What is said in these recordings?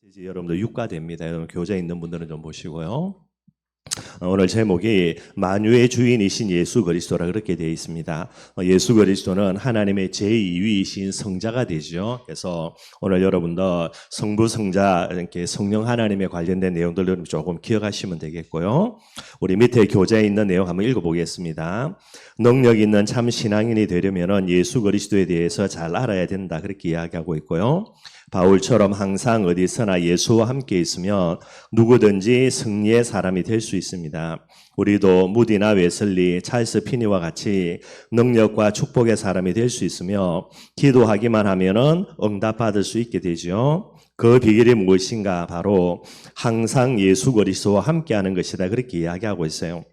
이제 여러분들 육가됩니다. 여러분 교재 있는 분들은 좀 보시고요. 오늘 제목이 만유의 주인이신 예수 그리스도라 그렇게 되어 있습니다. 예수 그리스도는 하나님의 제2위이신 성자가 되죠. 그래서 오늘 여러분들 성부, 성자, 이렇게 성령 하나님에 관련된 내용들을 조금 기억하시면 되겠고요. 우리 밑에 교재에 있는 내용 한번 읽어보겠습니다. 능력 있는 참 신앙인이 되려면 예수 그리스도에 대해서 잘 알아야 된다 그렇게 이야기하고 있고요. 바울처럼 항상 어디서나 예수와 함께 있으면 누구든지 승리의 사람이 될 수 있습니다. 우리도 무디나 웨슬리, 찰스 피니와 같이 능력과 축복의 사람이 될 수 있으며 기도하기만 하면은 응답받을 수 있게 되죠. 그 비결이 무엇인가? 바로 항상 예수 그리스도와 함께하는 것이다 그렇게 이야기하고 있어요.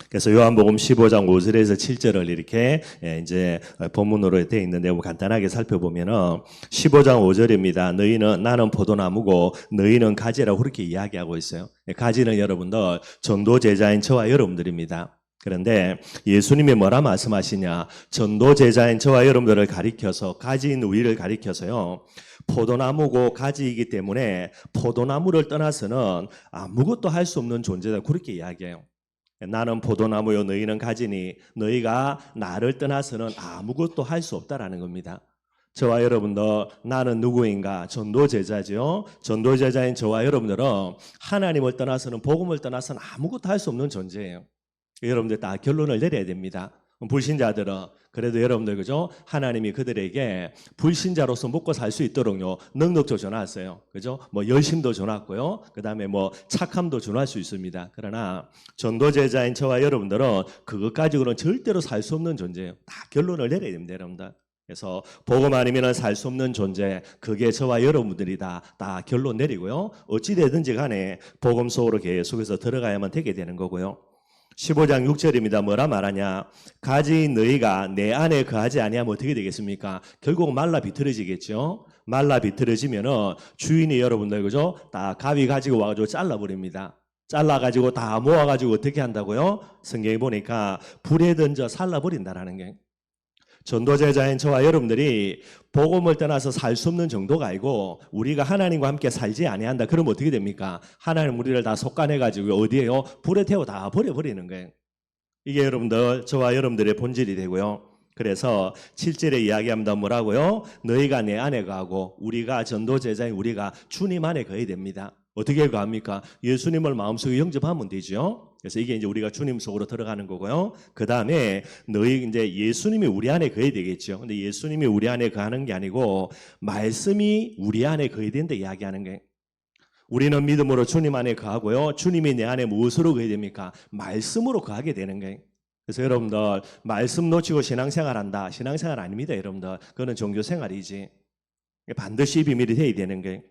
그래서 요한복음 15장 5절에서 7절을 이렇게 이제 본문으로 되어 있는데 간단하게 살펴보면은 15장 5절입니다. 나는 포도나무고 너희는 가지라고 그렇게 이야기하고 있어요. 가지는 여러분들 전도 제자인 저와 여러분들입니다. 그런데 예수님이 뭐라 말씀하시냐? 전도 제자인 저와 여러분들을 가리켜서 가지인 우리를 가리켜서요. 포도나무고 가지이기 때문에 포도나무를 떠나서는 아무것도 할 수 없는 존재다 그렇게 이야기해요. 나는 포도나무요 너희는 가지니 너희가 나를 떠나서는 아무것도 할 수 없다라는 겁니다. 저와 여러분들 나는 누구인가? 전도제자죠. 전도제자인 저와 여러분들은 하나님을 떠나서는 복음을 떠나서는 아무것도 할 수 없는 존재예요. 여러분들 다 결론을 내려야 됩니다. 불신자들은 그래도 여러분들 그죠? 하나님이 그들에게 불신자로서 먹고 살 수 있도록요 능력도 줘놨어요. 그죠? 뭐 열심도 줘놨고요. 그다음에 뭐 착함도 줘놨을 수 있습니다. 그러나 전도제자인 저와 여러분들은 그것 가지고는 절대로 살 수 없는 존재예요. 다 결론을 내려야 됩니다, 여러분들. 그래서 복음 아니면 살 수 없는 존재, 그게 저와 여러분들이다. 다 결론 내리고요. 어찌 되든지 간에 복음 속으로 계속해서 들어가야만 되게 되는 거고요. 15장 6절입니다. 뭐라 말하냐? 가지인 너희가 내 안에 거하지 아니하면 어떻게 되겠습니까? 결국 말라 비틀어지겠죠. 말라 비틀어지면은 주인이 여러분들 그죠? 다 가위 가지고 와가지고 잘라버립니다. 잘라가지고 다 모아가지고 어떻게 한다고요? 성경에 보니까 불에 던져 살라버린다라는 게. 전도제자인 저와 여러분들이 복음을 떠나서 살 수 없는 정도가 아니고 우리가 하나님과 함께 살지 아니한다. 그러면 어떻게 됩니까? 하나님 우리를 다 속간해가지고 어디에요? 불에 태워 다 버려버리는 거예요. 이게 여러분들 저와 여러분들의 본질이 되고요. 그래서 7절에 이야기합니다. 뭐라고요? 너희가 내 안에 거하고 우리가 전도제자인 우리가 주님 안에 거해야 됩니다. 어떻게 거합니까? 예수님을 마음속에 영접하면 되죠. 그래서 이게 이제 우리가 주님 속으로 들어가는 거고요. 그 다음에 너희 이제 예수님이 우리 안에 거해야 되겠죠. 근데 예수님이 우리 안에 거하는 게 아니고 말씀이 우리 안에 거해야 된다 이야기하는 게. 우리는 믿음으로 주님 안에 거하고요. 주님이 내 안에 무엇으로 거해야 됩니까? 말씀으로 거하게 되는 거예요. 그래서 여러분들 말씀 놓치고 신앙생활 한다. 신앙생활 아닙니다, 여러분들. 그거는 종교생활이지. 반드시 이 비밀이 돼야 되는 거예요.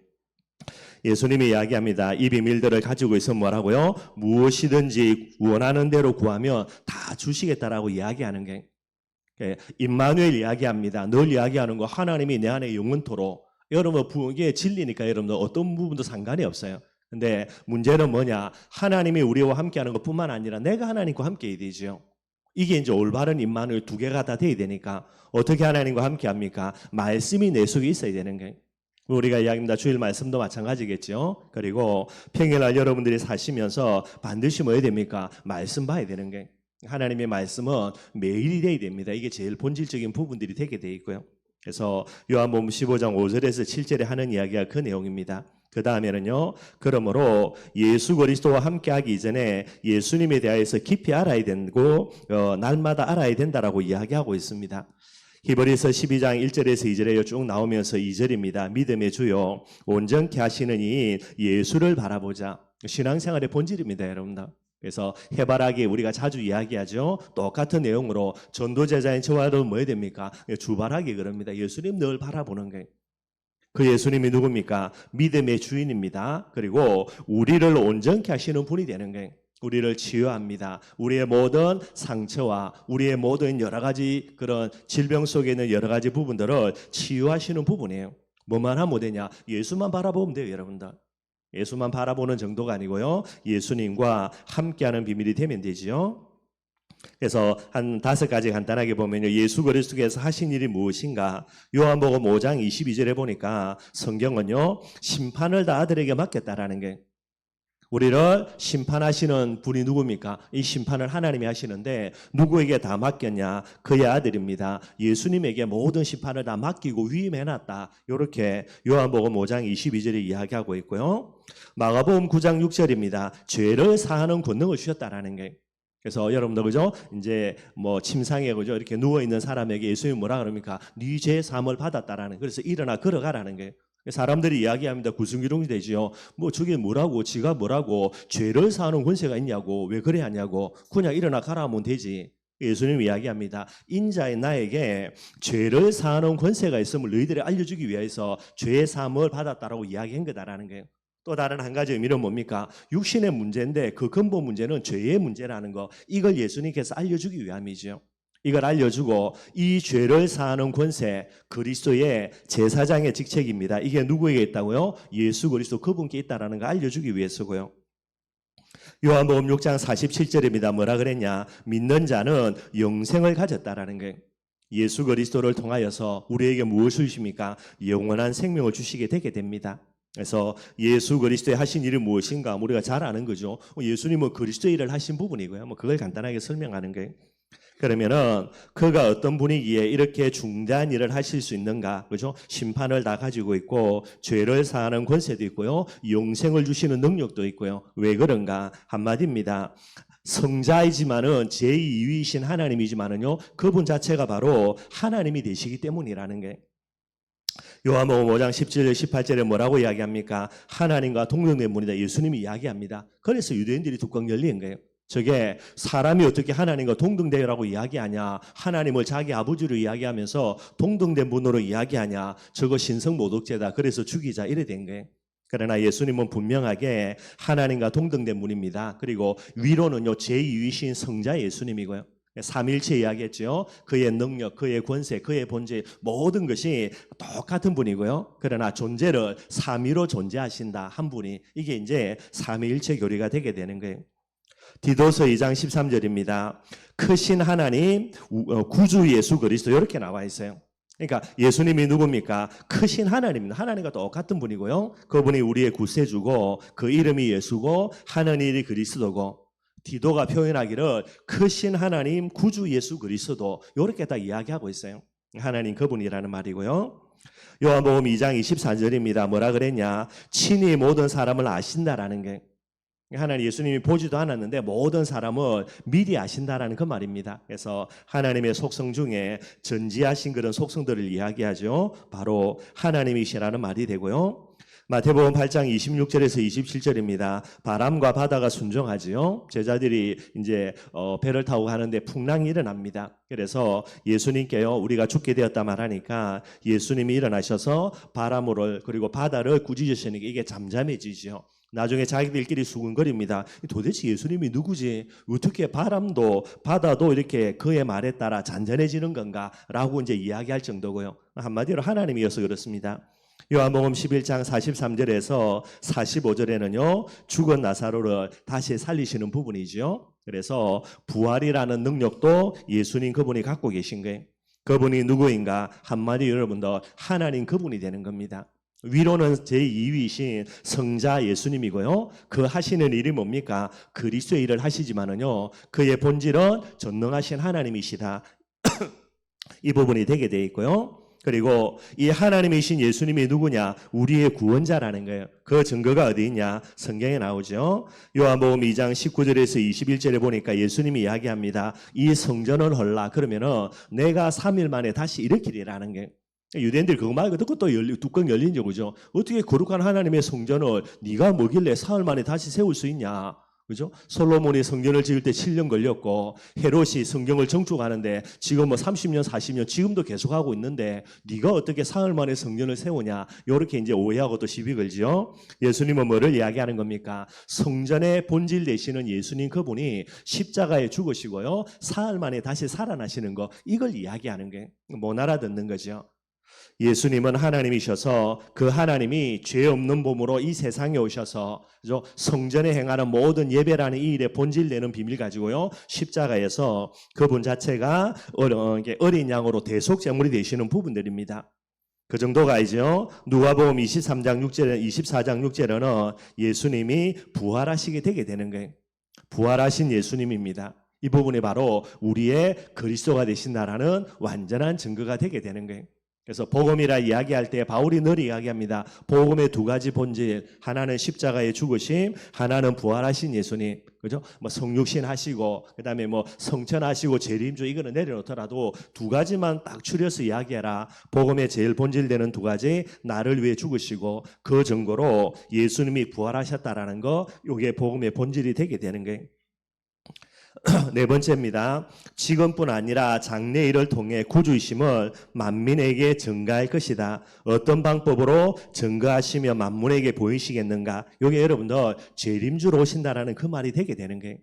예수님이 이야기합니다. 이 비밀들을 가지고 있으면 뭐라고요? 무엇이든지 원하는 대로 구하면 다 주시겠다라고 이야기하는 게 임마누엘 이야기합니다. 늘 이야기하는 거 하나님이 내 안에 영원토록. 여러분 이게 진리니까 여러분들 어떤 부분도 상관이 없어요. 근데 문제는 뭐냐? 하나님이 우리와 함께하는 것뿐만 아니라 내가 하나님과 함께 해야 되죠. 이게 이제 올바른 임마누엘 두 개가 다 돼야 되니까 어떻게 하나님과 함께합니까? 말씀이 내 속에 있어야 되는 거예요. 우리가 이야기합니다. 주일 말씀도 마찬가지겠죠. 그리고 평일날 여러분들이 사시면서 반드시 뭐 해야 됩니까? 말씀 봐야 되는 게. 하나님의 말씀은 매일이 돼야 됩니다. 이게 제일 본질적인 부분들이 되게 돼 있고요. 그래서 요한복음 15장 5절에서 7절에 하는 이야기가 그 내용입니다. 그 다음에는요. 그러므로 예수 그리스도와 함께하기 이전에 예수님에 대하여서 깊이 알아야 되고 날마다 알아야 된다라고 이야기하고 있습니다. 히브리서 12장 1절에서 2절에 쭉 나오면서 2절입니다. 믿음의 주요 온전케 하시는 이 예수를 바라보자. 신앙생활의 본질입니다, 여러분들. 그래서 해바라기 우리가 자주 이야기하죠. 똑같은 내용으로 전도제자인 저와 여러분 뭐 해야 됩니까? 주바라기 그럽니다. 예수님 늘 바라보는 거예요. 그 예수님이 누굽니까? 믿음의 주인입니다. 그리고 우리를 온전케 하시는 분이 되는 거예요. 우리를 치유합니다. 우리의 모든 상처와 우리의 모든 여러 가지 그런 질병 속에 있는 여러 가지 부분들을 치유하시는 부분이에요. 뭐만 하면 되냐? 예수만 바라보면 돼요, 여러분들. 예수만 바라보는 정도가 아니고요. 예수님과 함께하는 비밀이 되면 되지요. 그래서 한 5가지 간단하게 보면요. 예수 그리스도께서 하신 일이 무엇인가? 요한복음 5장 22절에 보니까 성경은요. 심판을 다 아들에게 맡겼다라는 게, 우리를 심판하시는 분이 누굽니까? 이 심판을 하나님이 하시는데 누구에게 다 맡겼냐? 그의 아들입니다. 예수님에게 모든 심판을 다 맡기고 위임해놨다. 이렇게 요한복음 5장 22절에 이야기하고 있고요. 마가복음 9장 6절입니다. 죄를 사하는 권능을 주셨다라는 게. 그래서 여러분들 그죠? 이제 뭐 침상에 그죠? 이렇게 누워 있는 사람에게 예수님이 뭐라 그럽니까? 네 죄 사함을 받았다라는. 그래서 일어나 걸어가라는 게. 사람들이 이야기합니다. 구승기룡이 되지요. 뭐 저게 뭐라고, 지가 뭐라고, 죄를 사하는 권세가 있냐고, 왜 그래 하냐고, 그냥 일어나 가라 하면 되지. 예수님이 이야기합니다. 인자인 나에게 죄를 사하는 권세가 있음을 너희들이 알려주기 위해서 죄의 사함을 받았다라고 이야기한 거다라는 거예요. 또 다른 한 가지 의미는 뭡니까? 육신의 문제인데 그 근본 문제는 죄의 문제라는 거. 이걸 예수님께서 알려주기 위함이죠. 이걸 알려주고 이 죄를 사하는 권세, 그리스도의 제사장의 직책입니다. 이게 누구에게 있다고요? 예수 그리스도 그분께 있다라는 걸 알려주기 위해서고요. 요한복음 6장 47절입니다. 뭐라 그랬냐? 믿는 자는 영생을 가졌다라는 거예요. 예수 그리스도를 통하여서 우리에게 무엇을 주십니까? 영원한 생명을 주시게 되게 됩니다. 그래서 예수 그리스도의 하신 일이 무엇인가 우리가 잘 아는 거죠. 예수님은 그리스도의 일을 하신 부분이고요. 뭐 그걸 간단하게 설명하는 거예요. 그러면은 그가 어떤 분이기에 이렇게 중대한 일을 하실 수 있는가? 그죠? 심판을 다 가지고 있고 죄를 사하는 권세도 있고요. 영생을 주시는 능력도 있고요. 왜 그런가? 한마디입니다. 성자이지만은 제2위이신 하나님이지만은요. 그분 자체가 바로 하나님이 되시기 때문이라는 게. 요한복음 5장 17절 18절에 뭐라고 이야기합니까? 하나님과 동등된 분이다. 예수님이 이야기합니다. 그래서 유대인들이 뚜껑 열린 거예요. 저게 사람이 어떻게 하나님과 동등되라고 이야기하냐? 하나님을 자기 아버지로 이야기하면서 동등된 분으로 이야기하냐? 저거 신성모독죄다. 그래서 죽이자 이래 된 거예요. 그러나 예수님은 분명하게 하나님과 동등된 분입니다. 그리고 위로는요 제2위신 성자 예수님이고요. 삼일체 이야기했죠. 그의 능력, 그의 권세, 그의 본질 모든 것이 똑같은 분이고요. 그러나 존재를 삼위로 존재하신다 한 분이, 이게 이제 삼위일체 교리가 되게 되는 거예요. 디도서 2장 13절입니다. 크신 하나님 구주 예수 그리스도 이렇게 나와 있어요. 그러니까 예수님이 누굽니까? 크신 하나님입니다. 하나님과 똑같은 분이고요. 그분이 우리의 구세주고 그 이름이 예수고 하는 일이 그리스도고, 디도가 표현하기를 크신 하나님 구주 예수 그리스도 이렇게 다 이야기하고 있어요. 하나님 그분이라는 말이고요. 요한복음 2장 24절입니다. 뭐라 그랬냐? 친히 모든 사람을 아신다라는 게, 하나님 예수님이 보지도 않았는데 모든 사람을 미리 아신다라는 그 말입니다. 그래서 하나님의 속성 중에 전지하신 그런 속성들을 이야기하죠. 바로 하나님이시라는 말이 되고요. 마태복음 8장 26절에서 27절입니다. 바람과 바다가 순종하지요. 제자들이 이제 배를 타고 가는데 풍랑이 일어납니다. 그래서 예수님께요 우리가 죽게 되었다 말하니까 예수님이 일어나셔서 바람을 그리고 바다를 꾸짖으시니까 이게 잠잠해지죠. 나중에 자기들끼리 수군거립니다. 도대체 예수님이 누구지? 어떻게 바람도 바다도 이렇게 그의 말에 따라 잔잔해지는 건가? 라고 이제 이야기할 정도고요. 한마디로 하나님이어서 그렇습니다. 요한복음 11장 43절에서 45절에는요 죽은 나사로를 다시 살리시는 부분이죠. 그래서 부활이라는 능력도 예수님 그분이 갖고 계신 거예요. 그분이 누구인가? 한마디 여러분들 하나님 그분이 되는 겁니다. 위로는 제2위이신 성자 예수님이고요. 그 하시는 일이 뭡니까? 그리스도의 일을 하시지만은요 그의 본질은 전능하신 하나님이시다. 이 부분이 되게 돼 있고요. 그리고 이 하나님이신 예수님이 누구냐? 우리의 구원자라는 거예요. 그 증거가 어디 있냐? 성경에 나오죠. 요한복음 2장 19절에서 21절에 보니까 예수님이 이야기합니다. 이 성전을 헐라. 그러면은 내가 3일 만에 다시 일으키리라는 게. 유대인들 그거 말고 듣고 또 뚜껑 열린 거죠. 어떻게 거룩한 하나님의 성전을 네가 뭐길래 사흘 만에 다시 세울 수 있냐? 그죠? 솔로몬이 성전을 지을 때 7년 걸렸고 헤롯이 성경을 정축하는데 지금 뭐 30년, 40년 지금도 계속하고 있는데 네가 어떻게 사흘 만에 성전을 세우냐? 이렇게 이제 오해하고 또 시비 걸지요. 예수님은 뭐를 이야기하는 겁니까? 성전의 본질 되시는 예수님 그분이 십자가에 죽으시고요. 사흘 만에 다시 살아나시는 거, 이걸 이야기하는 게 못 알아듣는 거죠. 예수님은 하나님이셔서 그 하나님이 죄 없는 몸으로 이 세상에 오셔서 성전에 행하는 모든 예배라는 이 일의 본질되는 비밀 가지고요. 십자가에서 그분 자체가 어린 양으로 대속 제물이 되시는 부분들입니다. 그 정도가 아니죠. 누가복음 24장 6절에는 예수님이 부활하시게 되게 되는 거예요. 부활하신 예수님입니다. 이 부분이 바로 우리의 그리스도가 되신다라는 완전한 증거가 되게 되는 거예요. 그래서 복음이라 이야기할 때 바울이 늘 이야기합니다. 복음의 두 가지 본질, 하나는 십자가의 죽으심, 하나는 부활하신 예수님. 그죠? 성육신 하시고, 그 다음에 성천하시고, 재림주 이거는 내려놓더라도 두 가지만 딱 추려서 이야기해라. 복음의 제일 본질되는 두 가지, 나를 위해 죽으시고, 그 증거로 예수님이 부활하셨다라는 거, 이게 복음의 본질이 되게 되는 거예요. 네 번째입니다. 지금뿐 아니라 장래일을 통해 구주이심을 만민에게 증가할 것이다. 어떤 방법으로 증거하시며 만민에게 보이시겠는가? 이게 여러분들 재림주로 오신다라는 그 말이 되게 되는 거예요.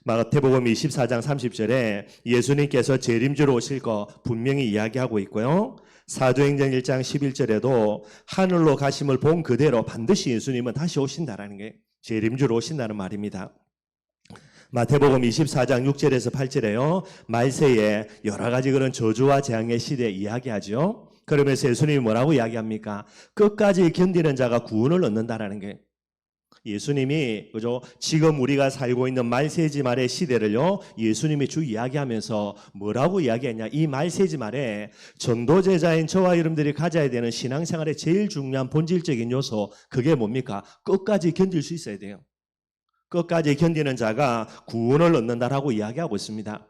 마태복음 24장 30절에 예수님께서 재림주로 오실 거 분명히 이야기하고 있고요. 사도행전 1장 11절에도 하늘로 가심을 본 그대로 반드시 예수님은 다시 오신다라는 게 재림주로 오신다는 말입니다. 마태복음 24장 6절에서 8절에요. 말세에 여러 가지 그런 저주와 재앙의 시대 이야기하죠. 그러면서 예수님이 뭐라고 이야기합니까? 끝까지 견디는 자가 구원을 얻는다라는 게 예수님이 그죠? 지금 우리가 살고 있는 말세지 말의 시대를요. 예수님이 쭉 이야기하면서 뭐라고 이야기했냐? 이 말세지 말에 전도 제자인 저와 여러분들이 가져야 되는 신앙생활의 제일 중요한 본질적인 요소 그게 뭡니까? 끝까지 견딜 수 있어야 돼요. 끝까지 견디는 자가 구원을 얻는다라고 이야기하고 있습니다.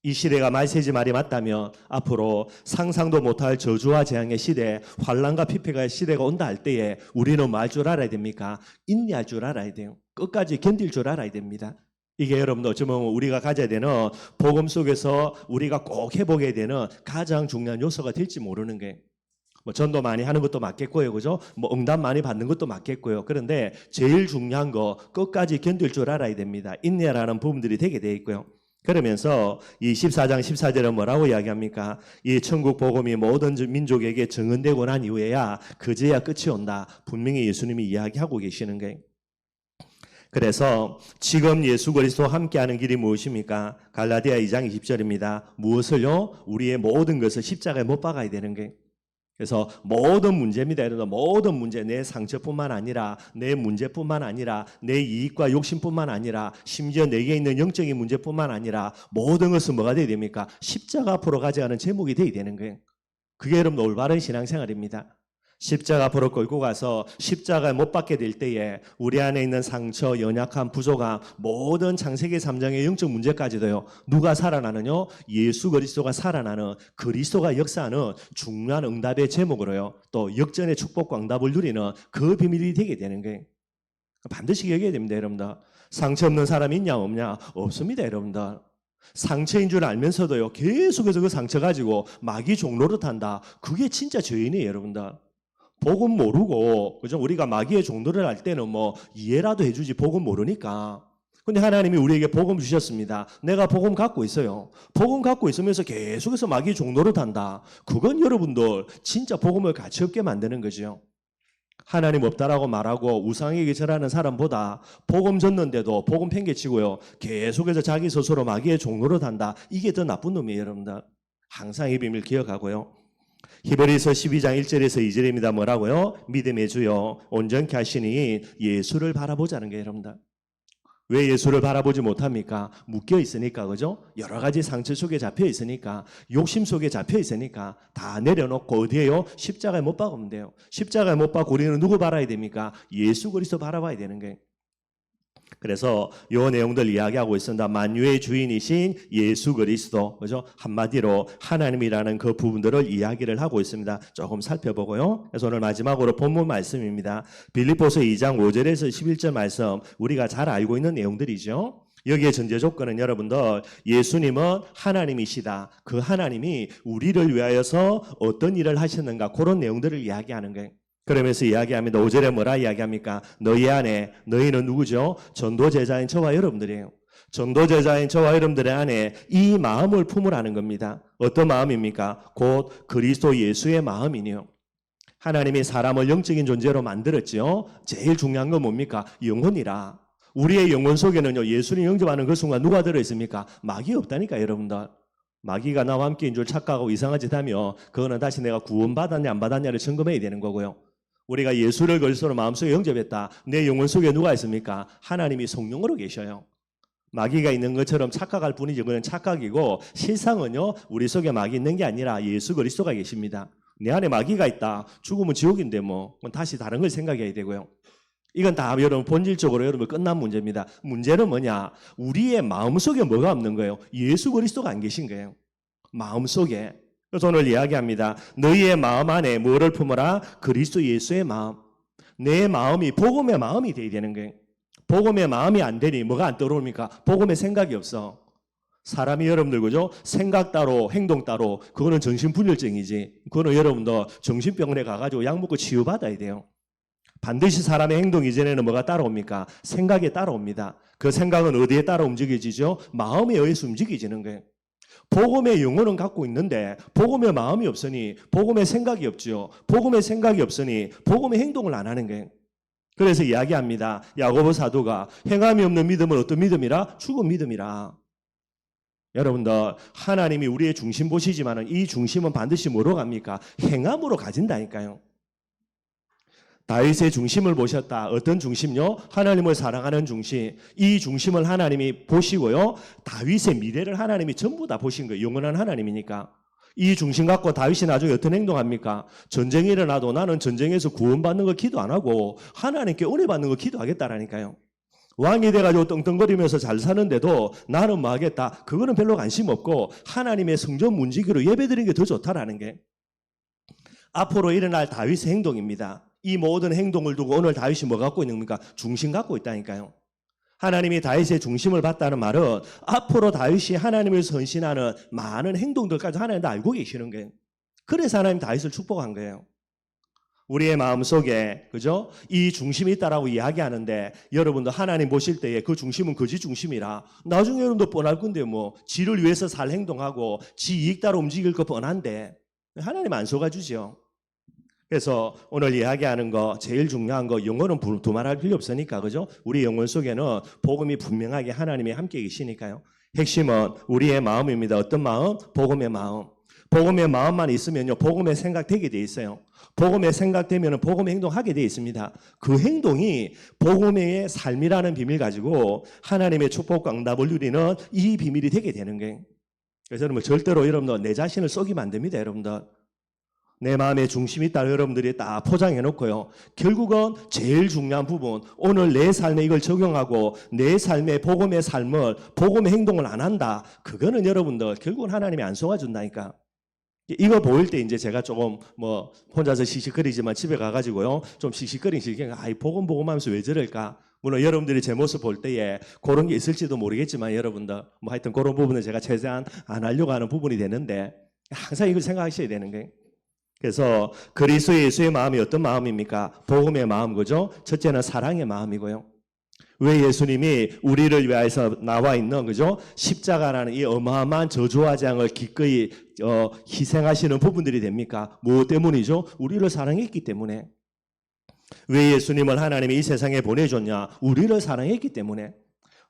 이 시대가 말세지 말이 맞다면 앞으로 상상도 못할 저주와 재앙의 시대, 환난과 피폐가의 시대가 온다 할 때에 우리는 뭐 할 줄 알아야 됩니까? 인내할 줄 알아야 돼요. 끝까지 견딜 줄 알아야 됩니다. 이게 여러분들 어쩌면 우리가 가져야 되는 복음 속에서 우리가 꼭 해보게 되는 가장 중요한 요소가 될지 모르는 게 전도 많이 하는 것도 맞겠고요. 그죠? 응답 많이 받는 것도 맞겠고요. 그런데 제일 중요한 거 끝까지 견딜 줄 알아야 됩니다. 인내라는 부분들이 되게 돼 있고요. 그러면서 이 14장 14절은 뭐라고 이야기합니까? 이 천국 복음이 모든 민족에게 증언되고 난 이후에야 그제야 끝이 온다. 분명히 예수님이 이야기하고 계시는 거예요. 그래서 지금 예수 그리스도와 함께하는 길이 무엇입니까? 갈라디아 2장 20절입니다. 무엇을요? 우리의 모든 것을 십자가에 못 박아야 되는 거예요. 그래서 모든 문제입니다. 여러분 모든 문제, 내 상처뿐만 아니라 내 문제뿐만 아니라 내 이익과 욕심뿐만 아니라 심지어 내게 있는 영적인 문제뿐만 아니라 모든 것은 뭐가 돼야 됩니까? 십자가 앞으로 가져가는 제목이 돼야 되는 거예요. 그게 여러분 올바른 신앙생활입니다. 십자가 앞으로 끌고 가서 십자가에 못 박게 될 때에 우리 안에 있는 상처, 연약함, 부족함, 모든 창세기 3장의 영적 문제까지도요. 누가 살아나느냐? 예수 그리스도가 살아나는 그리스도가 역사하는 중요한 응답의 제목으로요. 또 역전의 축복과 응답을 누리는 그 비밀이 되게 되는 거예요. 반드시 기억해야 됩니다, 여러분들. 상처 없는 사람이 있냐 없냐? 없습니다, 여러분들. 상처인 줄 알면서도요. 계속해서 그 상처 가지고 마귀 종노릇 한다. 그게 진짜 죄인이에요, 여러분들. 복음 모르고 그죠? 우리가 마귀의 종노를 할 때는 이해라도 해주지 복음 모르니까. 근데 하나님이 우리에게 복음 주셨습니다. 내가 복음 갖고 있어요. 복음 갖고 있으면서 계속해서 마귀의 종노를 한다. 그건 여러분들 진짜 복음을 가치 없게 만드는 거죠. 하나님 없다라고 말하고 우상에게 절하는 사람보다 복음 줬는데도 복음 팽개치고요. 계속해서 자기 스스로 마귀의 종노를 한다. 이게 더 나쁜 놈이에요, 여러분들. 항상 이 비밀 기억하고요. 히브리서 12장 1절에서 2절입니다. 뭐라고요? 믿음의 주여 온전케 하시니 예수를 바라보자는 게 여러분들. 왜 예수를 바라보지 못합니까? 묶여 있으니까, 그죠? 여러 가지 상처 속에 잡혀 있으니까, 욕심 속에 잡혀 있으니까 다 내려놓고 어디에요? 십자가에 못 박으면 돼요. 십자가에 못 박고 우리는 누구 바라야 됩니까? 예수 그리스도 바라봐야 되는 거예요. 그래서 이 내용들 이야기하고 있습니다. 만유의 주인이신 예수 그리스도, 그죠? 한마디로 하나님이라는 그 부분들을 이야기를 하고 있습니다. 조금 살펴보고요. 그래서 오늘 마지막으로 본문 말씀입니다. 빌립보서 2장 5절에서 11절 말씀, 우리가 잘 알고 있는 내용들이죠. 여기에 전제 조건은 여러분들 예수님은 하나님이시다. 그 하나님이 우리를 위하여서 어떤 일을 하셨는가 그런 내용들을 이야기하는 거예요. 그러면서 이야기합니다. 5절에 뭐라 이야기합니까? 너희 안에, 너희는 누구죠? 전도 제자인 저와 여러분들이에요. 전도제자인 저와 여러분들의 안에 이 마음을 품으라는 겁니다. 어떤 마음입니까? 곧 그리스도 예수의 마음이니요. 하나님이 사람을 영적인 존재로 만들었죠. 제일 중요한 건 뭡니까? 영혼이라. 우리의 영혼 속에는요, 예수님 영접하는 그 순간 누가 들어있습니까? 마귀 없다니까, 여러분들. 마귀가 나와 함께인 줄 착각하고 이상한 짓 하면 그거는 다시 내가 구원받았냐 안 받았냐를 점검해야 되는 거고요. 우리가 예수를 그리스도로 마음속에 영접했다. 내 영혼 속에 누가 있습니까? 하나님이 성령으로 계셔요. 마귀가 있는 것처럼 착각할 뿐이지 그건 착각이고 실상은요, 우리 속에 마귀 있는 게 아니라 예수 그리스도가 계십니다. 내 안에 마귀가 있다. 죽으면 지옥인데 뭐 다시 다른 걸 생각해야 되고요. 이건 다 여러분 본질적으로 여러분 끝난 문제입니다. 문제는 뭐냐? 우리의 마음속에 뭐가 없는 거예요? 예수 그리스도가 안 계신 거예요. 마음속에. 그래서 오늘 이야기합니다. 너희의 마음 안에 뭐를 품어라? 그리스도 예수의 마음. 내 마음이 복음의 마음이 돼야 되는 거예요. 복음의 마음이 안 되니 뭐가 안 떠오릅니까? 복음의 생각이 없어. 사람이 여러분들 그죠? 생각 따로 행동 따로 그거는 정신분열증이지. 그거는 여러분도 정신병원에 가가지고 약 먹고 치유받아야 돼요. 반드시 사람의 행동 이전에는 뭐가 따라옵니까? 생각에 따라옵니다. 그 생각은 어디에 따라 움직여지죠? 마음에 의해서 움직여지는 거예요. 복음의 영혼은 갖고 있는데 복음의 마음이 없으니 복음의 생각이 없죠. 복음의 생각이 없으니 복음의 행동을 안 하는 거예요. 그래서 이야기합니다. 야고보 사도가 행함이 없는 믿음은 어떤 믿음이라? 죽은 믿음이라. 여러분들 하나님이 우리의 중심 보시지만 이 중심은 반드시 뭐로 갑니까? 행함으로 가진다니까요. 다윗의 중심을 보셨다. 어떤 중심요? 하나님을 사랑하는 중심. 이 중심을 하나님이 보시고요. 다윗의 미래를 하나님이 전부 다 보신 거예요. 영원한 하나님이니까. 이 중심 갖고 다윗이 나중에 어떤 행동합니까? 전쟁이 일어나도 나는 전쟁에서 구원받는 거 기도 안 하고 하나님께 은혜 받는 거 기도하겠다라니까요. 왕이 돼가지고 떵떵거리면서 잘 사는데도 나는 뭐 하겠다. 그거는 별로 관심 없고 하나님의 성전 문지기로 예배드리는 게 더 좋다라는 게 앞으로 일어날 다윗의 행동입니다. 이 모든 행동을 두고 오늘 다윗이 뭐 갖고 있는 겁니까? 중심 갖고 있다니까요. 하나님이 다윗의 중심을 봤다는 말은 앞으로 다윗이 하나님을 선신하는 많은 행동들까지 하나님도 알고 계시는 거예요. 그래서 하나님 다윗을 축복한 거예요. 우리의 마음속에 그죠? 이 중심이 있다라고 이야기하는데 여러분도 하나님 보실 때에 그 중심은 거지 중심이라 나중에 여러분도 뻔할 건데 뭐 지를 위해서 살 행동하고 지 이익 따라 움직일 거 뻔한데 하나님 안 속아주죠. 그래서 오늘 이야기하는 거 제일 중요한 거 영혼은 두말할 필요 없으니까 그죠? 우리 영혼 속에는 복음이 분명하게 하나님이 함께 계시니까요. 핵심은 우리의 마음입니다. 어떤 마음? 복음의 마음. 복음의 마음만 있으면요. 복음의 생각되게 돼 있어요. 복음의 생각되면 복음의 행동하게 돼 있습니다. 그 행동이 복음의 삶이라는 비밀 가지고 하나님의 축복과 응답을 누리는 이 비밀이 되게 되는 거예요. 그래서 여러분 절대로 여러분들 내 자신을 속이면 안 됩니다. 여러분들. 내 마음의 중심이 있다 여러분들이 딱 포장해 놓고요. 결국은 제일 중요한 부분 오늘 내 삶에 이걸 적용하고 내 삶의 복음의 삶을 복음의 행동을 안 한다. 그거는 여러분들 결국은 하나님이 안 속아준다니까. 이거 보일 때 이제 제가 조금 뭐 혼자서 씩씩거리지만 집에 가가지고요. 좀 씩씩거리시게 아이 복음 하면서 왜 저럴까? 물론 여러분들이 제 모습 볼 때에 그런 게 있을지도 모르겠지만 여러분들 뭐 하여튼 그런 부분은 제가 최대한 안 하려고 하는 부분이 되는데 항상 이걸 생각하셔야 되는 거예요. 그래서 그리스도 예수의 마음이 어떤 마음입니까? 복음의 마음 그죠? 첫째는 사랑의 마음이고요. 왜 예수님이 우리를 위해서 나와 있는 그죠? 십자가라는 이 어마어마한 저주와 재앙을 기꺼이 희생하시는 부분들이 됩니까? 무엇 때문이죠? 우리를 사랑했기 때문에. 왜 예수님을 하나님이 이 세상에 보내줬냐? 우리를 사랑했기 때문에.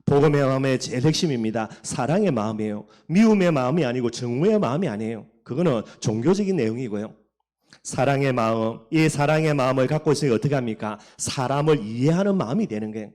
복음의 마음의 제일 핵심입니다. 사랑의 마음이에요. 미움의 마음이 아니고 정의의 마음이 아니에요. 그거는 종교적인 내용이고요. 사랑의 마음, 이 사랑의 마음을 갖고 있으니 어떻게 합니까? 사람을 이해하는 마음이 되는 거예요.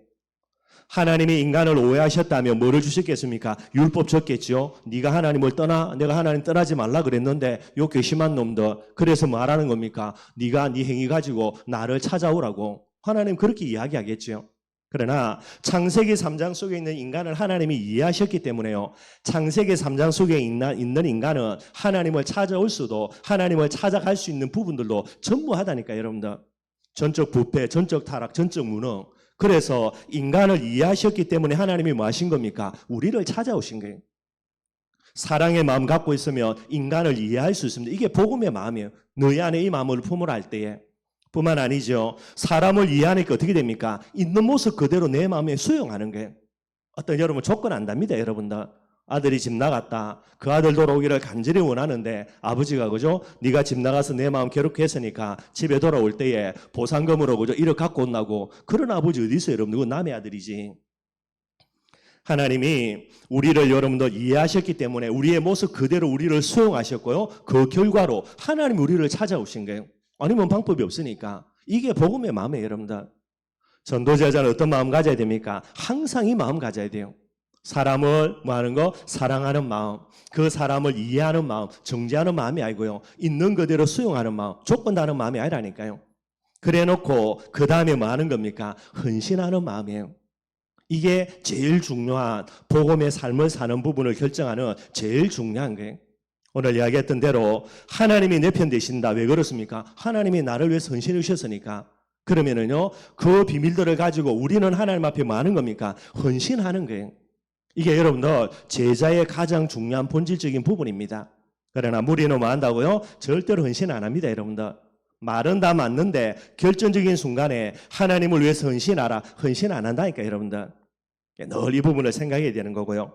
하나님이 인간을 오해하셨다면 뭐를 주셨겠습니까? 율법 줬겠죠. 네가 하나님을 떠나, 내가 하나님 떠나지 말라 그랬는데 요 괘씸한 놈들. 그래서 뭐 하라는 겁니까? 네가 네 행위 가지고 나를 찾아오라고. 하나님 그렇게 이야기하겠죠. 그러나 창세기 3장 속에 있는 인간을 하나님이 이해하셨기 때문에요. 창세기 3장 속에 있는 인간은 하나님을 찾아올 수도 하나님을 찾아갈 수 있는 부분들도 전무하다니까 여러분들. 전적 부패, 전적 타락, 전적 무능. 그래서 인간을 이해하셨기 때문에 하나님이 뭐 하신 겁니까? 우리를 찾아오신 거예요. 사랑의 마음 갖고 있으면 인간을 이해할 수 있습니다. 이게 복음의 마음이에요. 너희 안에 이 마음을 품으라 할 때에. 뿐만 아니죠. 사람을 이해하니까 어떻게 됩니까? 있는 모습 그대로 내 마음에 수용하는 거예요. 어떤 여러분 조건 안답니다, 여러분들. 아들이 집 나갔다. 그 아들 돌아오기를 간절히 원하는데 아버지가 그죠? 네가 집 나가서 내 마음 괴롭게 했으니까 집에 돌아올 때에 보상금으로 그죠? 1억 갖고 온다고. 그런 아버지 어디 있어요, 여러분? 그건 남의 아들이지. 하나님이 우리를 여러분들 이해하셨기 때문에 우리의 모습 그대로 우리를 수용하셨고요. 그 결과로 하나님이 우리를 찾아오신 거예요. 아니면 방법이 없으니까. 이게 복음의 마음이에요, 여러분들. 전도자자는 어떤 마음 가져야 됩니까? 항상 이 마음 가져야 돼요. 사람을 뭐 하는 거? 사랑하는 마음. 그 사람을 이해하는 마음, 정죄하는 마음이 아니고요. 있는 그대로 수용하는 마음, 조건 다는 마음이 아니라니까요. 그래 놓고 그 다음에 뭐 하는 겁니까? 헌신하는 마음이에요. 이게 제일 중요한 복음의 삶을 사는 부분을 결정하는 제일 중요한 거예요. 오늘 이야기했던 대로 하나님이 내 편 되신다. 왜 그렇습니까? 하나님이 나를 위해서 헌신해 주셨으니까. 그러면은요, 그 비밀들을 가지고 우리는 하나님 앞에 뭐 하는 겁니까? 헌신하는 거예요. 이게 여러분들 제자의 가장 중요한 본질적인 부분입니다. 그러나 무리는 뭐 한다고요? 절대로 헌신 안 합니다, 여러분들. 말은 다 맞는데 결정적인 순간에 하나님을 위해서 헌신하라. 헌신 안 한다니까, 여러분들. 늘 이 부분을 생각해야 되는 거고요.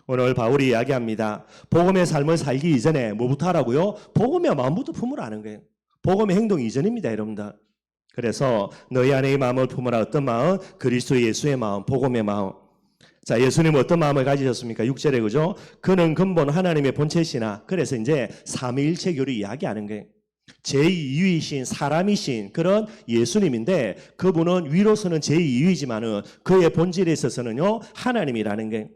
오늘 바울이 이야기합니다. 복음의 삶을 살기 이전에 뭐부터 하라고요? 복음의 마음부터 품으라는 거예요. 복음의 행동 이전입니다, 여러분들. 그래서 너희 안에 이 마음을 품으라. 어떤 마음? 그리스도 예수의 마음, 복음의 마음. 자, 예수님은 어떤 마음을 가지셨습니까? 6절에 그죠? 그는 근본 하나님의 본체시나. 그래서 이제 삼위일체 교를 이야기하는 거예요. 제2위이신 사람이신 그런 예수님인데 그분은 위로서는 제2위지만은 그의 본질에 있어서는요 하나님이라는 게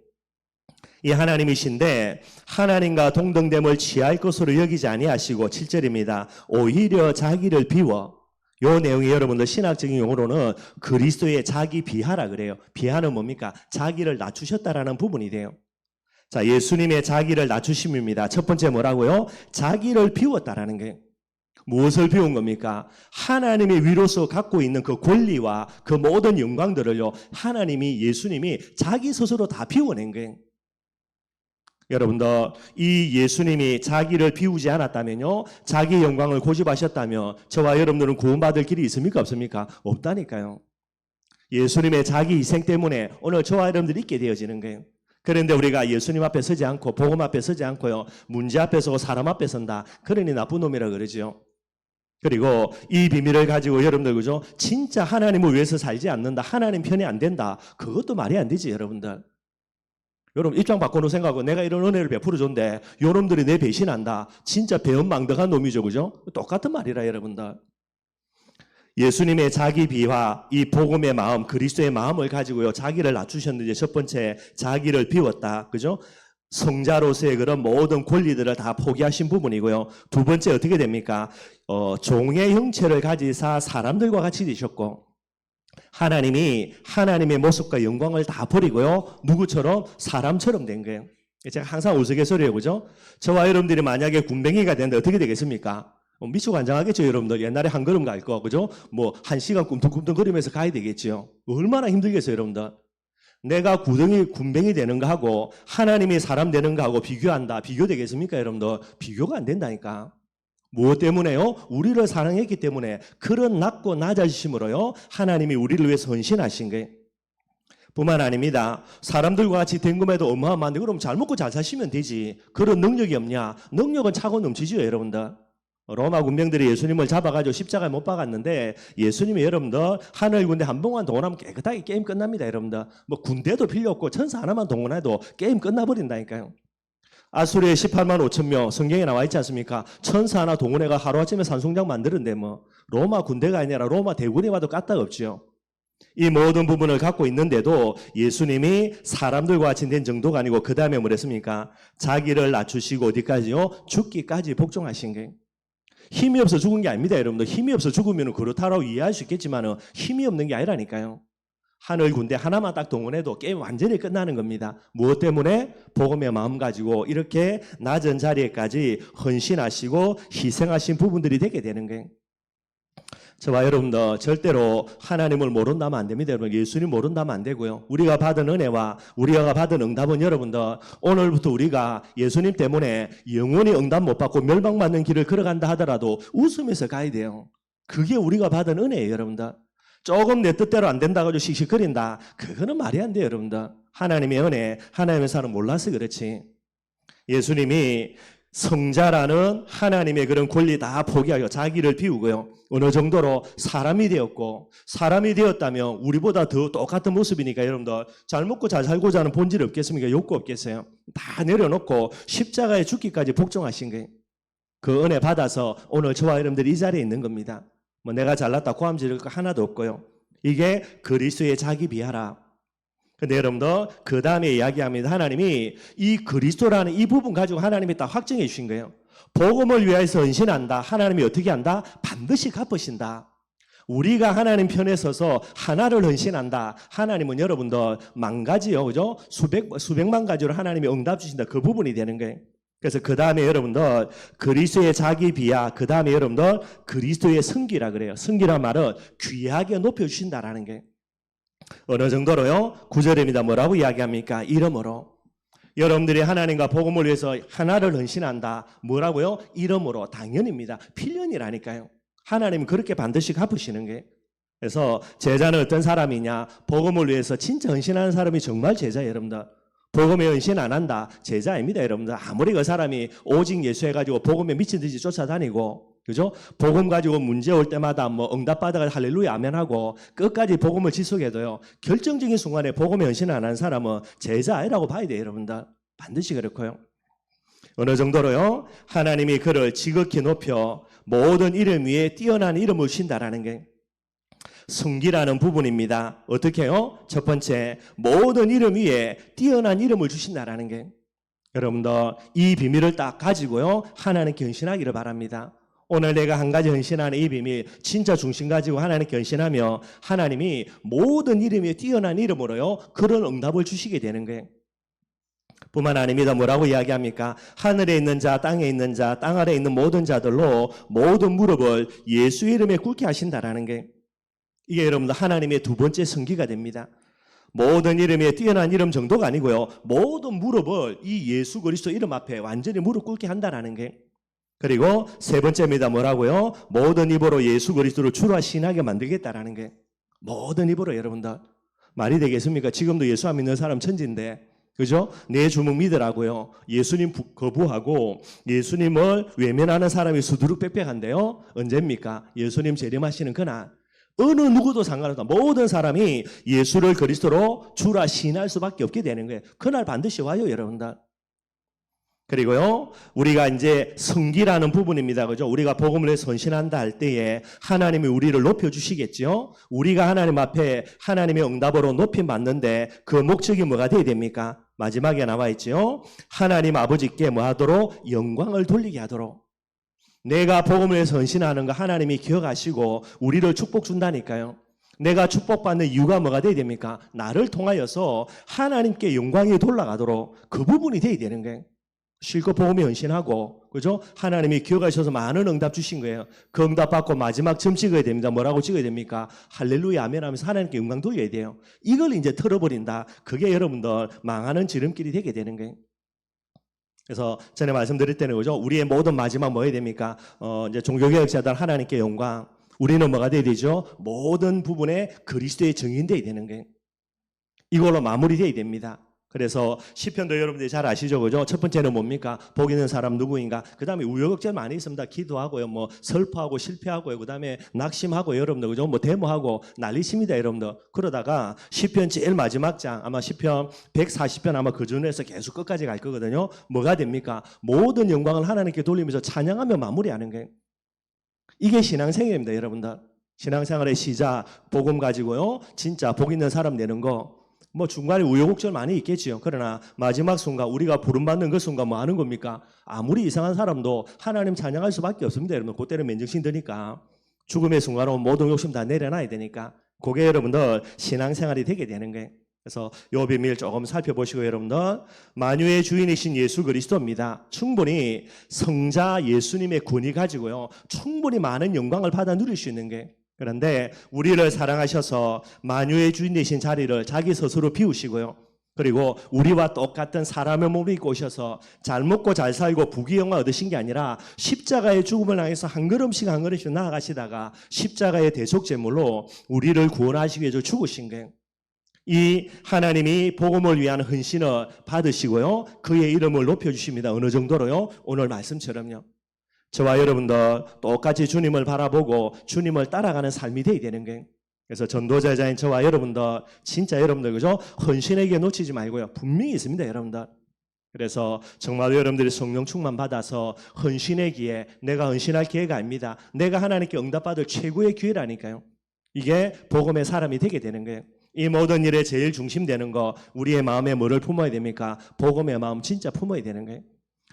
이 하나님이신데 하나님과 동등됨을 취할 것으로 여기지 아니하시고 7절입니다. 오히려 자기를 비워. 요 내용이 여러분들 신학적인 용어로는 그리스도의 자기 비하라 그래요. 비하는 뭡니까? 자기를 낮추셨다라는 부분이 돼요. 자, 예수님의 자기를 낮추심입니다. 첫 번째 뭐라고요? 자기를 비웠다라는 게 무엇을 비운 겁니까? 하나님의 위로서 갖고 있는 그 권리와 그 모든 영광들을요 하나님이 예수님이 자기 스스로 다 비워낸 거예요. 여러분들 이 예수님이 자기를 비우지 않았다면요 자기 영광을 고집하셨다면 저와 여러분들은 구원받을 길이 있습니까 없습니까? 없다니까요. 예수님의 자기 희생 때문에 오늘 저와 여러분들이 있게 되어지는 거예요. 그런데 우리가 예수님 앞에 서지 않고 복음 앞에 서지 않고요 문제 앞에 서고 사람 앞에 선다. 그러니 나쁜 놈이라 그러죠. 그리고 이 비밀을 가지고 여러분들 그죠? 진짜 하나님을 위해서 살지 않는다. 하나님 편이 안 된다. 그것도 말이 안 되지 여러분들. 여러분 입장 바꿔놓은 생각하고 내가 이런 은혜를 베풀어 줬는데 요놈들이 내 배신한다. 진짜 배은망덕한 놈이죠. 그죠? 똑같은 말이라 여러분들. 예수님의 자기 비화, 이 복음의 마음, 그리스도의 마음을 가지고요. 자기를 낮추셨는데 첫 번째 자기를 비웠다. 그죠? 성자로서의 그런 모든 권리들을 다 포기하신 부분이고요. 두 번째 어떻게 됩니까? 종의 형체를 가지사 사람들과 같이 되셨고 하나님이 하나님의 모습과 영광을 다 버리고요. 누구처럼? 사람처럼 된 거예요. 제가 항상 우스갯소리예요. 그죠? 저와 여러분들이 만약에 군뱅이가 되는데 어떻게 되겠습니까? 미치고 간장하겠죠, 여러분들. 옛날에 한 걸음 갈 거, 그죠? 뭐, 1시간 꿈틀꿈틀거리면서 가야 되겠죠. 얼마나 힘들겠어요, 여러분들. 내가 군뱅이 되는 거하고 하나님이 사람 되는 거하고 비교한다. 비교되겠습니까, 여러분들? 비교가 안 된다니까. 무엇 때문에요? 우리를 사랑했기 때문에 그런 낮고 낮아지심으로요 하나님이 우리를 위해서 헌신하신 거예요. 뿐만 아닙니다. 사람들과 같이 된 것에도 어마어마한데 그럼 잘 먹고 잘 사시면 되지. 그런 능력이 없냐? 능력은 차고 넘치죠, 여러분들. 로마 군병들이 예수님을 잡아가지고 십자가에 못 박았는데 예수님이 여러분들 하늘 군대 한 번만 동원하면 깨끗하게 게임 끝납니다, 여러분들. 뭐 군대도 필요 없고 천사 하나만 동원해도 게임 끝나버린다니까요. 아수르의 18만 5천 명 성경에 나와 있지 않습니까? 천사 하나 동원해가 하루아침에 산송장 만드는데 뭐 로마 군대가 아니라 로마 대군이 와도 까딱 없지요. 이 모든 부분을 갖고 있는데도 예수님이 사람들과 같이 된 정도가 아니고 그 다음에 뭐랬습니까? 자기를 낮추시고 어디까지요? 죽기까지 복종하신 거예요. 힘이 없어 죽은 게 아닙니다, 여러분들. 힘이 없어 죽으면 그렇다라고 이해할 수 있겠지만 힘이 없는 게 아니라니까요. 하늘 군대 하나만 딱 동원해도 게임 완전히 끝나는 겁니다. 무엇 때문에? 복음의 마음 가지고 이렇게 낮은 자리에까지 헌신하시고 희생하신 부분들이 되게 되는 거예요. 저와 여러분들 절대로 하나님을 모른다면 안 됩니다. 여러분 예수님 모른다면 안 되고요. 우리가 받은 은혜와 우리가 받은 응답은 여러분들 오늘부터 우리가 예수님 때문에 영원히 응답 못 받고 멸망받는 길을 걸어간다 하더라도 웃으면서 가야 돼요. 그게 우리가 받은 은혜예요, 여러분들. 조금 내 뜻대로 안 된다고 씩씩거린다. 그거는 말이 안 돼요, 여러분들. 하나님의 은혜, 하나님의 사랑 몰라서 그렇지. 예수님이 성자라는 하나님의 그런 권리 다 포기하고 자기를 비우고요. 어느 정도로 사람이 되었고, 사람이 되었다면 우리보다 더 똑같은 모습이니까 여러분들 잘 먹고 잘 살고자 하는 본질이 없겠습니까? 욕구 없겠어요? 다 내려놓고 십자가에 죽기까지 복종하신 거예요. 그 은혜 받아서 오늘 저와 여러분들이 이 자리에 있는 겁니다. 뭐 내가 잘났다 고함 지를 거 하나도 없고요. 이게 그리스도의 자기 비하라. 근데 여러분들 그 다음에 이야기합니다. 하나님이 이 그리스도라는 이 부분 가지고 하나님이 딱 확정해 주신 거예요. 복음을 위해서 헌신한다. 하나님이 어떻게 한다? 반드시 갚으신다. 우리가 하나님 편에 서서 하나를 헌신한다. 하나님은 여러분들 만 가지요, 그죠? 수백만 가지로 하나님이 응답 주신다. 그 부분이 되는 거예요. 그래서 그 다음에 여러분들 그리스도의 자기 비하, 그 다음에 여러분들 그리스도의 성기라 그래요. 성기란 말은 귀하게 높여주신다라는 게 어느 정도로요? 9절입니다. 뭐라고 이야기합니까? 이름으로. 여러분들이 하나님과 복음을 위해서 하나를 헌신한다. 뭐라고요? 이름으로. 당연입니다. 필연이라니까요. 하나님은 그렇게 반드시 갚으시는 게. 그래서 제자는 어떤 사람이냐? 복음을 위해서 진짜 헌신하는 사람이 정말 제자예요, 여러분들. 복음에 헌신 안 한다. 제자 아닙니다, 여러분들. 아무리 그 사람이 오직 예수 해가지고 복음에 미친 듯이 쫓아다니고, 그죠? 복음 가지고 문제 올 때마다 뭐 응답받아가 할렐루야 아멘 하고 끝까지 복음을 지속해도요. 결정적인 순간에 복음에 헌신 안 하는 사람은 제자 아니라고 봐야 돼요, 여러분들. 반드시 그렇고요. 어느 정도로요? 하나님이 그를 지극히 높여 모든 이름 위에 뛰어난 이름을 주신다라는 게 성기라는 부분입니다. 어떻게 해요? 첫 번째, 모든 이름 위에 뛰어난 이름을 주신다라는 게 여러분들 이 비밀을 딱 가지고요. 하나님께 헌신하기를 바랍니다. 오늘 내가 한 가지 헌신하는 이 비밀 진짜 중심 가지고 하나님께 헌신하며 하나님이 모든 이름에 뛰어난 이름으로요. 그런 응답을 주시게 되는 거예요. 뿐만 아닙니다. 뭐라고 이야기합니까? 하늘에 있는 자, 땅에 있는 자, 땅 아래에 있는 모든 자들로 모든 무릎을 예수 이름에 꿇게 하신다라는 게 이게 여러분들 하나님의 두 번째 성기가 됩니다. 모든 이름에 뛰어난 이름 정도가 아니고요. 모든 무릎을 이 예수 그리스도 이름 앞에 완전히 무릎 꿇게 한다라는 게 그리고 세 번째입니다. 뭐라고요? 모든 입으로 예수 그리스도를 주라 신하게 만들겠다라는 게 모든 입으로 여러분들 말이 되겠습니까? 지금도 예수 안 믿는 사람 천지인데 그죠? 내 주먹 믿으라고요. 예수님 거부하고 예수님을 외면하는 사람이 수두룩 빽빽한데요. 언제입니까? 예수님 재림하시는 그날 어느 누구도 상관없다. 모든 사람이 예수를 그리스도로 주라 신할 수밖에 없게 되는 거예요. 그날 반드시 와요, 여러분들. 그리고요, 우리가 이제 성기라는 부분입니다. 그죠? 우리가 복음을 해서 헌신한다 할 때에 하나님이 우리를 높여주시겠죠? 우리가 하나님 앞에 하나님의 응답으로 높임 받는데 그 목적이 뭐가 되어야 됩니까? 마지막에 나와 있죠? 하나님 아버지께 뭐 하도록? 영광을 돌리게 하도록. 내가 복음을 해서 헌신하는 거 하나님이 기억하시고 우리를 축복 준다니까요. 내가 축복받는 이유가 뭐가 되어야 됩니까? 나를 통하여서 하나님께 영광이 돌아가도록 그 부분이 되어야 되는 거예요. 실컷 복음에 헌신하고, 그죠? 하나님이 기억하셔서 많은 응답 주신 거예요. 그 응답 받고 마지막 점 찍어야 됩니다. 뭐라고 찍어야 됩니까? 할렐루야 아멘 하면서 하나님께 영광 돌려야 돼요. 이걸 이제 털어버린다. 그게 여러분들 망하는 지름길이 되게 되는 거예요. 그래서 전에 말씀드릴 때는 그죠? 우리의 모든 마지막 뭐 해야 됩니까? 이제 종교개혁자들 하나님께 영광. 우리는 뭐가 돼야 되죠? 모든 부분에 그리스도의 증인되어야 되는 거예요. 이걸로 마무리되어야 됩니다. 그래서 시편도 여러분들이 잘 아시죠, 그죠? 첫 번째는 뭡니까? 복 있는 사람 누구인가? 그 다음에 우여곡절 많이 있습니다. 기도하고요, 뭐 설포하고 실패하고요, 그 다음에 낙심하고 여러분들, 그죠? 뭐 데모하고 난리십니다, 여러분들. 그러다가 시편 제일 마지막 장, 아마 시편 140편 아마 그 중에서 계속 끝까지 갈 거거든요. 뭐가 됩니까? 모든 영광을 하나님께 돌리면서 찬양하며 마무리하는 거예요. 이게 신앙생활입니다, 여러분들. 신앙생활의 시작, 복음 가지고요, 진짜 복 있는 사람 되는 거. 뭐 중간에 우여곡절 많이 있겠지요. 그러나 마지막 순간 우리가 부름받는 그 순간 뭐 하는 겁니까? 아무리 이상한 사람도 하나님 찬양할 수밖에 없습니다. 여러분 그때는 맨정신 드니까 죽음의 순간 오면 모든 욕심 다 내려놔야 되니까 그게 여러분들 신앙생활이 되게 되는 거예요. 그래서 요 비밀 조금 살펴보시고 여러분들 만유의 주인이신 예수 그리스도입니다. 충분히 성자 예수님의 권위 가지고요. 충분히 많은 영광을 받아 누릴 수 있는 게 그런데 우리를 사랑하셔서 만유의 주인 되신 자리를 자기 스스로 비우시고요. 그리고 우리와 똑같은 사람의 몸을 입고 오셔서 잘 먹고 잘 살고 부귀영화 얻으신 게 아니라 십자가의 죽음을 향해서 한 걸음씩 한 걸음씩 나아가시다가 십자가의 대속제물로 우리를 구원하시기 위해서 죽으신 거예요. 이 하나님이 복음을 위한 헌신을 받으시고요. 그의 이름을 높여주십니다. 어느 정도로요? 오늘 말씀처럼요. 저와 여러분도 똑같이 주님을 바라보고 주님을 따라가는 삶이 되어야 되는 거예요. 그래서 전도자인 저와 여러분도 진짜 여러분들 그죠? 헌신에게 놓치지 말고요. 분명히 있습니다, 여러분들. 그래서 정말 여러분들이 성령 충만 받아서 헌신의 기회, 내가 헌신할 기회가 아닙니다. 내가 하나님께 응답받을 최고의 기회라니까요. 이게 복음의 사람이 되게 되는 거예요. 이 모든 일에 제일 중심되는 거, 우리의 마음에 뭐를 품어야 됩니까? 복음의 마음 진짜 품어야 되는 거예요.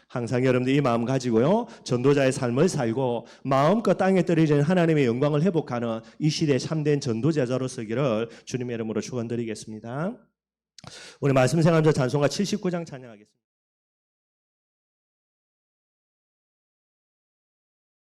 항상 여러분들 이 마음 가지고요. 전도자의 삶을 살고 마음껏 땅에 떨어지는 하나님의 영광을 회복하는 이 시대의 참된 전도자로 서기를 주님의 이름으로 축원드리겠습니다. 우리 말씀 생활자 찬송가 79장 찬양하겠습니다.